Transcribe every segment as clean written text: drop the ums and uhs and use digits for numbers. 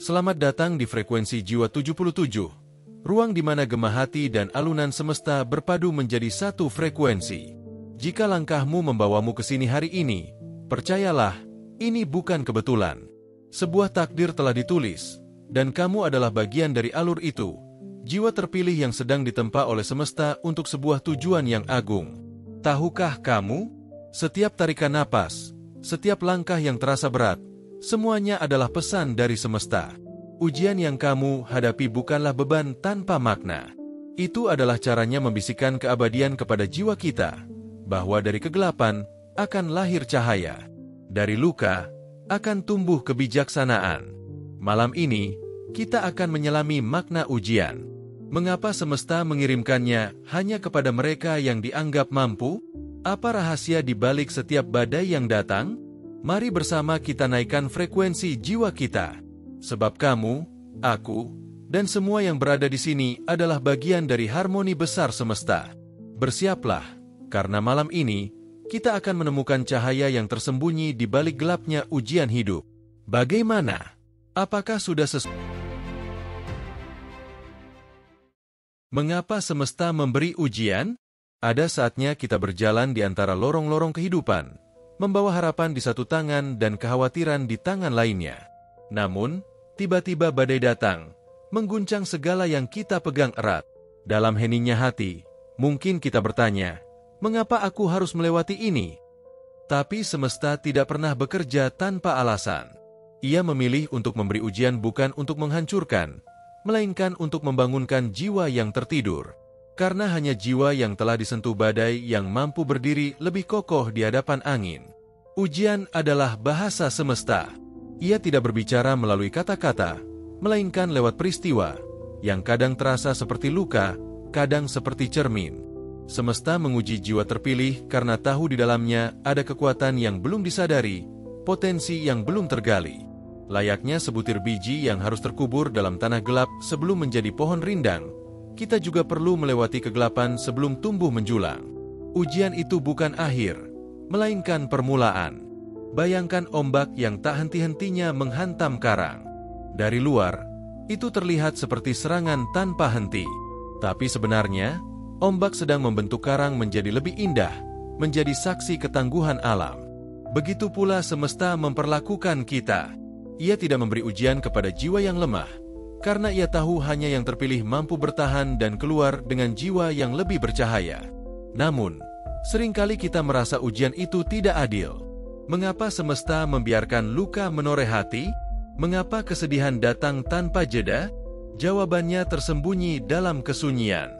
Selamat datang di frekuensi Jiwa 77, ruang di mana gema hati dan alunan semesta berpadu menjadi satu frekuensi. Jika langkahmu membawamu ke sini hari ini, percayalah, ini bukan kebetulan. Sebuah takdir telah ditulis, dan kamu adalah bagian dari alur itu, jiwa terpilih yang sedang ditempa oleh semesta untuk sebuah tujuan yang agung. Tahukah kamu? Setiap tarikan napas, setiap langkah yang terasa berat, semuanya adalah pesan dari semesta. Ujian yang kamu hadapi bukanlah beban tanpa makna. Itu adalah caranya membisikkan keabadian kepada jiwa kita, bahwa dari kegelapan akan lahir cahaya. Dari luka akan tumbuh kebijaksanaan. Malam ini, kita akan menyelami makna ujian. Mengapa semesta mengirimkannya hanya kepada mereka yang dianggap mampu? Apa rahasia di balik setiap badai yang datang? Mari bersama kita naikkan frekuensi jiwa kita. Sebab kamu, aku, dan semua yang berada di sini adalah bagian dari harmoni besar semesta. Bersiaplah, karena malam ini, kita akan menemukan cahaya yang tersembunyi di balik gelapnya ujian hidup. Bagaimana? Apakah sudah Mengapa semesta memberi ujian? Ada saatnya kita berjalan di antara lorong-lorong kehidupan, membawa harapan di satu tangan dan kekhawatiran di tangan lainnya. Namun, tiba-tiba badai datang, mengguncang segala yang kita pegang erat. Dalam heningnya hati, mungkin kita bertanya, mengapa aku harus melewati ini? Tapi semesta tidak pernah bekerja tanpa alasan. Ia memilih untuk memberi ujian bukan untuk menghancurkan, melainkan untuk membangunkan jiwa yang tertidur. Karena hanya jiwa yang telah disentuh badai yang mampu berdiri lebih kokoh di hadapan angin. Ujian adalah bahasa semesta. Ia tidak berbicara melalui kata-kata, melainkan lewat peristiwa, yang kadang terasa seperti luka, kadang seperti cermin. Semesta menguji jiwa terpilih karena tahu di dalamnya ada kekuatan yang belum disadari, potensi yang belum tergali. Layaknya sebutir biji yang harus terkubur dalam tanah gelap sebelum menjadi pohon rindang, kita juga perlu melewati kegelapan sebelum tumbuh menjulang. Ujian itu bukan akhir, melainkan permulaan. Bayangkan ombak yang tak henti-hentinya menghantam karang. Dari luar, itu terlihat seperti serangan tanpa henti. Tapi sebenarnya, ombak sedang membentuk karang menjadi lebih indah, menjadi saksi ketangguhan alam. Begitu pula semesta memperlakukan kita. Ia tidak memberi ujian kepada jiwa yang lemah, karena ia tahu hanya yang terpilih mampu bertahan dan keluar dengan jiwa yang lebih bercahaya. Namun, seringkali kita merasa ujian itu tidak adil. Mengapa semesta membiarkan luka menoreh hati? Mengapa kesedihan datang tanpa jeda? Jawabannya tersembunyi dalam kesunyian.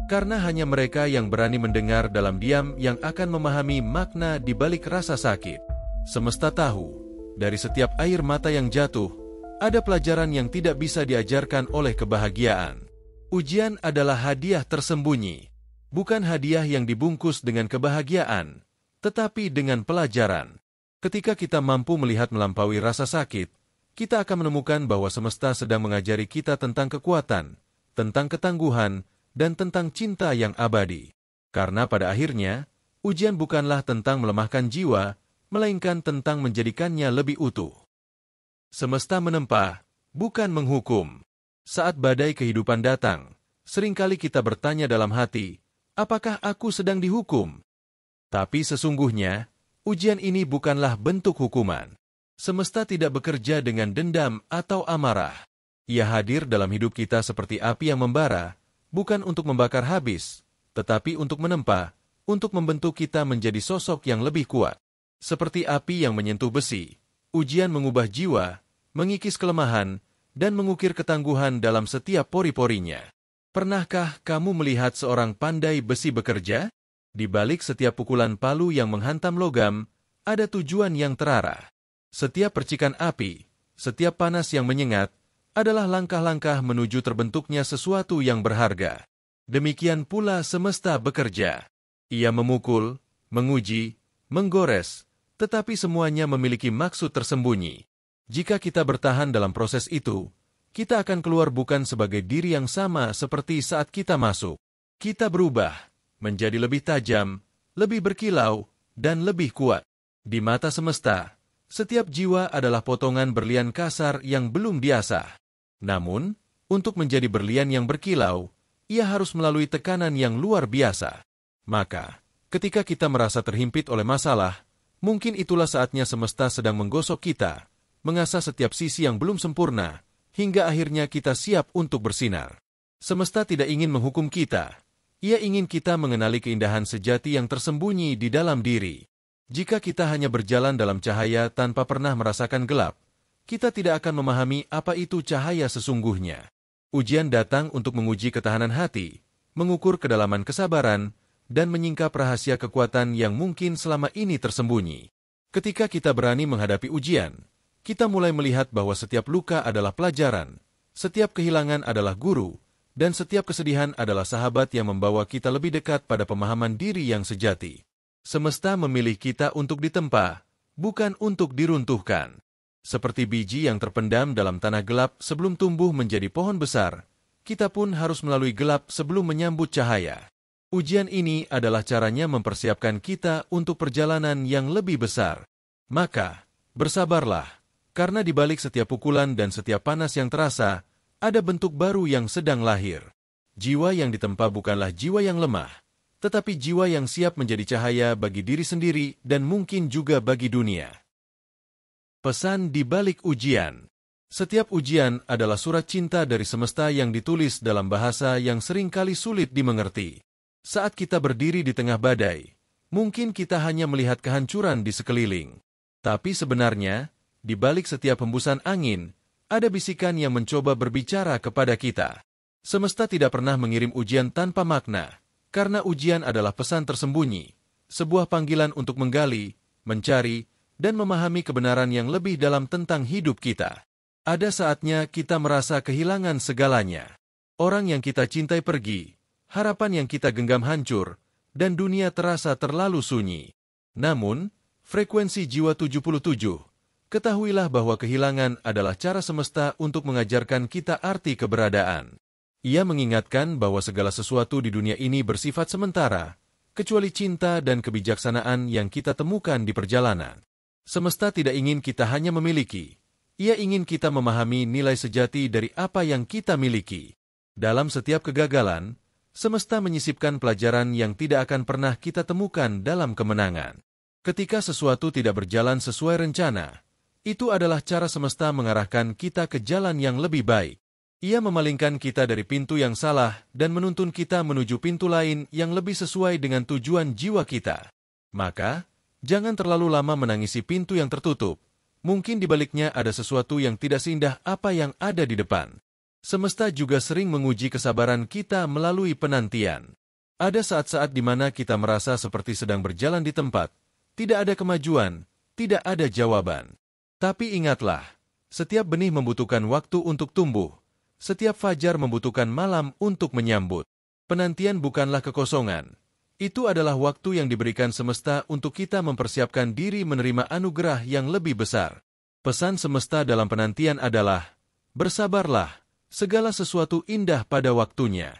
Karena hanya mereka yang berani mendengar dalam diam yang akan memahami makna di balik rasa sakit. Semesta tahu, dari setiap air mata yang jatuh, ada pelajaran yang tidak bisa diajarkan oleh kebahagiaan. Ujian adalah hadiah tersembunyi, bukan hadiah yang dibungkus dengan kebahagiaan, tetapi dengan pelajaran. Ketika kita mampu melihat melampaui rasa sakit, kita akan menemukan bahwa semesta sedang mengajari kita tentang kekuatan, tentang ketangguhan, dan tentang cinta yang abadi. Karena pada akhirnya, ujian bukanlah tentang melemahkan jiwa, melainkan tentang menjadikannya lebih utuh. Semesta menempa, bukan menghukum. Saat badai kehidupan datang, seringkali kita bertanya dalam hati, apakah aku sedang dihukum? Tapi sesungguhnya, ujian ini bukanlah bentuk hukuman. Semesta tidak bekerja dengan dendam atau amarah. Ia hadir dalam hidup kita seperti api yang membara, bukan untuk membakar habis, tetapi untuk menempa, untuk membentuk kita menjadi sosok yang lebih kuat. Seperti api yang menyentuh besi, ujian mengubah jiwa, mengikis kelemahan, dan mengukir ketangguhan dalam setiap pori-porinya. Pernahkah kamu melihat seorang pandai besi bekerja? Di balik setiap pukulan palu yang menghantam logam, ada tujuan yang terarah. Setiap percikan api, setiap panas yang menyengat, adalah langkah-langkah menuju terbentuknya sesuatu yang berharga. Demikian pula semesta bekerja. Ia memukul, menguji, menggores, tetapi semuanya memiliki maksud tersembunyi. Jika kita bertahan dalam proses itu, kita akan keluar bukan sebagai diri yang sama seperti saat kita masuk. Kita berubah, menjadi lebih tajam, lebih berkilau, dan lebih kuat. Di mata semesta, Setiap jiwa adalah potongan berlian kasar yang belum diasah. Namun, untuk menjadi berlian yang berkilau, ia harus melalui tekanan yang luar biasa. Maka, ketika kita merasa terhimpit oleh masalah, mungkin itulah saatnya semesta sedang menggosok kita, mengasah setiap sisi yang belum sempurna, hingga akhirnya kita siap untuk bersinar. Semesta tidak ingin menghukum kita. Ia ingin kita mengenali keindahan sejati yang tersembunyi di dalam diri. Jika kita hanya berjalan dalam cahaya tanpa pernah merasakan gelap, kita tidak akan memahami apa itu cahaya sesungguhnya. Ujian datang untuk menguji ketahanan hati, mengukur kedalaman kesabaran, dan menyingkap rahasia kekuatan yang mungkin selama ini tersembunyi. Ketika kita berani menghadapi ujian, kita mulai melihat bahwa setiap luka adalah pelajaran, setiap kehilangan adalah guru, dan setiap kesedihan adalah sahabat yang membawa kita lebih dekat pada pemahaman diri yang sejati. Semesta memilih kita untuk ditempa, bukan untuk diruntuhkan. Seperti biji yang terpendam dalam tanah gelap sebelum tumbuh menjadi pohon besar, kita pun harus melalui gelap sebelum menyambut cahaya. Ujian ini adalah caranya mempersiapkan kita untuk perjalanan yang lebih besar. Maka, bersabarlah, karena di balik setiap pukulan dan setiap panas yang terasa, ada bentuk baru yang sedang lahir. Jiwa yang ditempa bukanlah jiwa yang lemah, tetapi jiwa yang siap menjadi cahaya bagi diri sendiri dan mungkin juga bagi dunia. Pesan di balik ujian. Setiap ujian adalah surat cinta dari semesta yang ditulis dalam bahasa yang seringkali sulit dimengerti. Saat kita berdiri di tengah badai, mungkin kita hanya melihat kehancuran di sekeliling. Tapi sebenarnya, di balik setiap hembusan angin, ada bisikan yang mencoba berbicara kepada kita. Semesta tidak pernah mengirim ujian tanpa makna, karena ujian adalah pesan tersembunyi, sebuah panggilan untuk menggali, mencari, dan memahami kebenaran yang lebih dalam tentang hidup kita. Ada saatnya kita merasa kehilangan segalanya. Orang yang kita cintai pergi, harapan yang kita genggam hancur, dan dunia terasa terlalu sunyi. Namun, frekuensi jiwa 77, ketahuilah bahwa kehilangan adalah cara semesta untuk mengajarkan kita arti keberadaan. Ia mengingatkan bahwa segala sesuatu di dunia ini bersifat sementara, kecuali cinta dan kebijaksanaan yang kita temukan di perjalanan. Semesta tidak ingin kita hanya memiliki, ia ingin kita memahami nilai sejati dari apa yang kita miliki. Dalam setiap kegagalan, semesta menyisipkan pelajaran yang tidak akan pernah kita temukan dalam kemenangan. Ketika sesuatu tidak berjalan sesuai rencana, itu adalah cara semesta mengarahkan kita ke jalan yang lebih baik. Ia memalingkan kita dari pintu yang salah dan menuntun kita menuju pintu lain yang lebih sesuai dengan tujuan jiwa kita. Maka, jangan terlalu lama menangisi pintu yang tertutup. Mungkin di baliknya ada sesuatu yang tidak seindah apa yang ada di depan. Semesta juga sering menguji kesabaran kita melalui penantian. Ada saat-saat di mana kita merasa seperti sedang berjalan di tempat. Tidak ada kemajuan, tidak ada jawaban. Tapi ingatlah, setiap benih membutuhkan waktu untuk tumbuh. Setiap fajar membutuhkan malam untuk menyambut. Penantian bukanlah kekosongan. Itu adalah waktu yang diberikan semesta untuk kita mempersiapkan diri menerima anugerah yang lebih besar. Pesan semesta dalam penantian adalah, bersabarlah, segala sesuatu indah pada waktunya.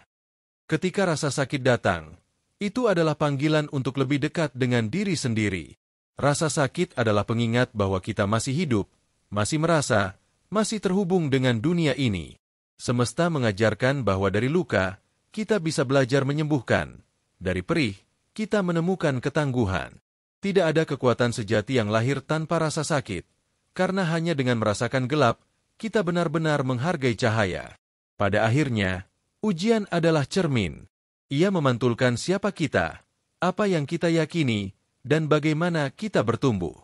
Ketika rasa sakit datang, itu adalah panggilan untuk lebih dekat dengan diri sendiri. Rasa sakit adalah pengingat bahwa kita masih hidup, masih merasa, masih terhubung dengan dunia ini. Semesta mengajarkan bahwa dari luka, kita bisa belajar menyembuhkan. Dari perih, kita menemukan ketangguhan. Tidak ada kekuatan sejati yang lahir tanpa rasa sakit, karena hanya dengan merasakan gelap, kita benar-benar menghargai cahaya. Pada akhirnya, ujian adalah cermin. Ia memantulkan siapa kita, apa yang kita yakini, dan bagaimana kita bertumbuh.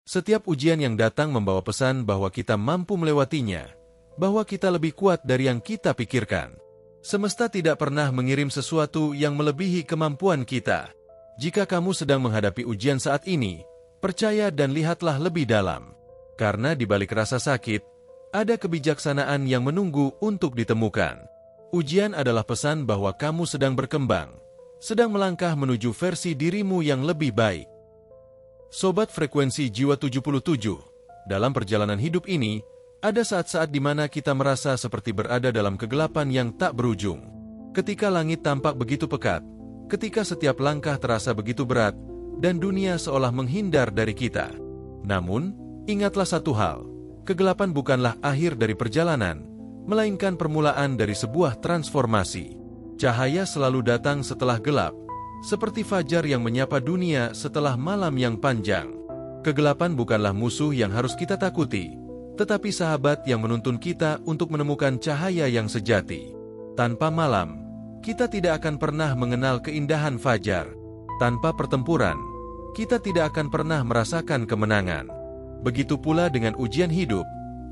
Setiap ujian yang datang membawa pesan bahwa kita mampu melewatinya, bahwa kita lebih kuat dari yang kita pikirkan. Semesta tidak pernah mengirim sesuatu yang melebihi kemampuan kita. Jika kamu sedang menghadapi ujian saat ini, percaya dan lihatlah lebih dalam. Karena di balik rasa sakit, ada kebijaksanaan yang menunggu untuk ditemukan. Ujian adalah pesan bahwa kamu sedang berkembang, sedang melangkah menuju versi dirimu yang lebih baik. Sobat frekuensi jiwa 77, dalam perjalanan hidup ini, ada saat-saat di mana kita merasa seperti berada dalam kegelapan yang tak berujung. Ketika langit tampak begitu pekat, ketika setiap langkah terasa begitu berat, dan dunia seolah menghindar dari kita. Namun, Ingatlah satu hal, kegelapan bukanlah akhir dari perjalanan, melainkan permulaan dari sebuah transformasi. Cahaya selalu datang setelah gelap, seperti fajar yang menyapa dunia setelah malam yang panjang. Kegelapan bukanlah musuh yang harus kita takuti, tetapi sahabat yang menuntun kita untuk menemukan cahaya yang sejati. Tanpa malam, kita tidak akan pernah mengenal keindahan fajar. Tanpa pertempuran, kita tidak akan pernah merasakan kemenangan. Begitu pula dengan ujian hidup,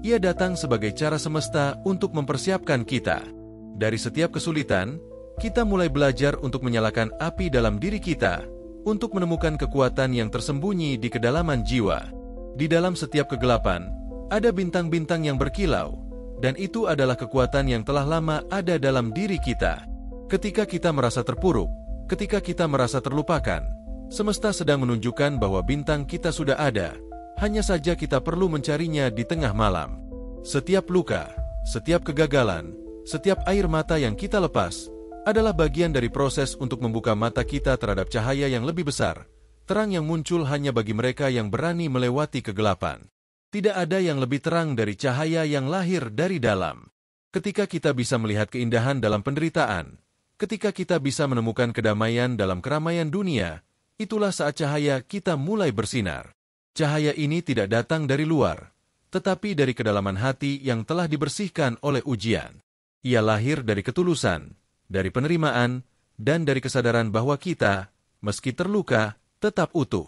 ia datang sebagai cara semesta untuk mempersiapkan kita. Dari setiap kesulitan, kita mulai belajar untuk menyalakan api dalam diri kita, untuk menemukan kekuatan yang tersembunyi di kedalaman jiwa. Di dalam setiap kegelapan, ada bintang-bintang yang berkilau, dan itu adalah kekuatan yang telah lama ada dalam diri kita. Ketika kita merasa terpuruk, ketika kita merasa terlupakan, semesta sedang menunjukkan bahwa bintang kita sudah ada, hanya saja kita perlu mencarinya di tengah malam. Setiap luka, setiap kegagalan, setiap air mata yang kita lepas, adalah bagian dari proses untuk membuka mata kita terhadap cahaya yang lebih besar, terang yang muncul hanya bagi mereka yang berani melewati kegelapan. Tidak ada yang lebih terang dari cahaya yang lahir dari dalam. Ketika kita bisa melihat keindahan dalam penderitaan, ketika kita bisa menemukan kedamaian dalam keramaian dunia, itulah saat cahaya kita mulai bersinar. Cahaya ini tidak datang dari luar, tetapi dari kedalaman hati yang telah dibersihkan oleh ujian. Ia lahir dari ketulusan, dari penerimaan, dan dari kesadaran bahwa kita, meski terluka, tetap utuh.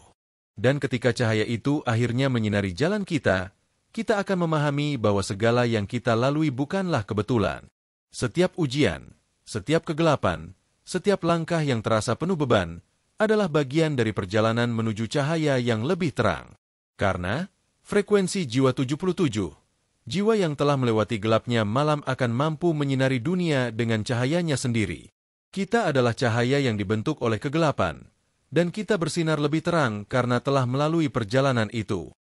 Dan ketika cahaya itu akhirnya menyinari jalan kita, kita akan memahami bahwa segala yang kita lalui bukanlah kebetulan. Setiap ujian, setiap kegelapan, setiap langkah yang terasa penuh beban, adalah bagian dari perjalanan menuju cahaya yang lebih terang. Karena, frekuensi jiwa 77, jiwa yang telah melewati gelapnya malam akan mampu menyinari dunia dengan cahayanya sendiri. Kita adalah cahaya yang dibentuk oleh kegelapan, dan kita bersinar lebih terang karena telah melalui perjalanan itu.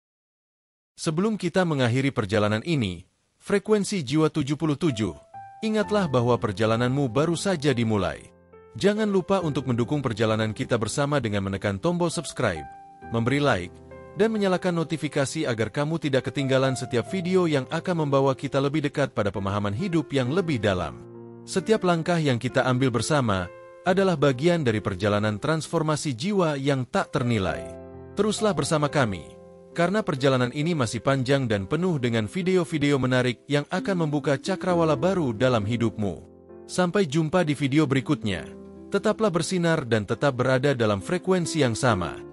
Sebelum kita mengakhiri perjalanan ini, frekuensi jiwa 77, ingatlah bahwa perjalananmu baru saja dimulai. Jangan lupa untuk mendukung perjalanan kita bersama dengan menekan tombol subscribe, memberi like, dan menyalakan notifikasi agar kamu tidak ketinggalan setiap video yang akan membawa kita lebih dekat pada pemahaman hidup yang lebih dalam. Setiap langkah yang kita ambil bersama adalah bagian dari perjalanan transformasi jiwa yang tak ternilai. Teruslah bersama kami, karena perjalanan ini masih panjang dan penuh dengan video-video menarik yang akan membuka cakrawala baru dalam hidupmu. Sampai jumpa di video berikutnya. Tetaplah bersinar dan tetap berada dalam frekuensi yang sama.